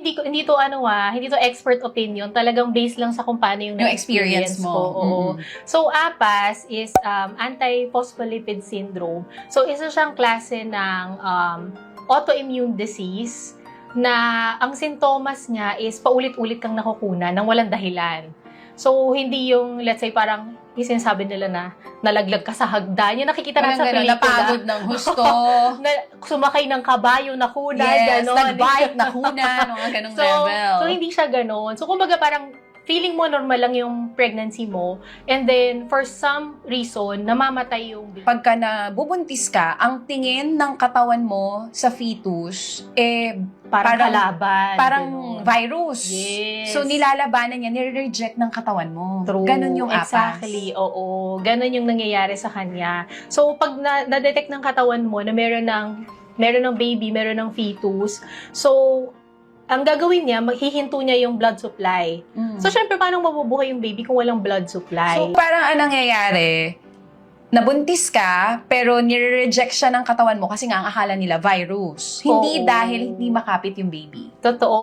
Hindi to hindi to expert opinion, talagang based lang sa kung paano yung experience mo. ko. Oo. So APAS is anti-phospholipid syndrome. So isa siyang klase ng autoimmune disease na ang sintomas niya is paulit-ulit kang nakukunan ng walang dahilan. So hindi yung let's say parang yung sinasabi nila na nalaglag ka sa hagdan. Yung nakikita natin sa pelikula. Napagod ng husto. Na sumakay ng kabayo, nakunan, Yes, gano'n. nag-bike, nakunan, mga ganong level. So, hindi siya gano'n. So, kumbaga parang feeling mo normal lang yung pregnancy mo and then for some reason, namamatay yung baby. Pagka nabubuntis ka, ang tingin ng katawan mo sa fetus, Parang kalaban. Parang gano'n. virus. Yes. So, nilalabanan niya, nire-reject ng katawan mo. True. Ganon yung APAS. Exactly, oo. Ganon yung nangyayari sa kanya. So, pag na-detect ng katawan mo na meron ng baby, meron ng fetus, so, ang gagawin niya, maghihinto niya yung blood supply. So, syempre, paano mabubuhay yung baby kung walang blood supply? So, parang anong nangyayari, nabuntis ka, pero nire-reject siya ng katawan mo kasi nga ang akala nila virus. Hindi Oo. dahil hindi makapit yung baby. Totoo.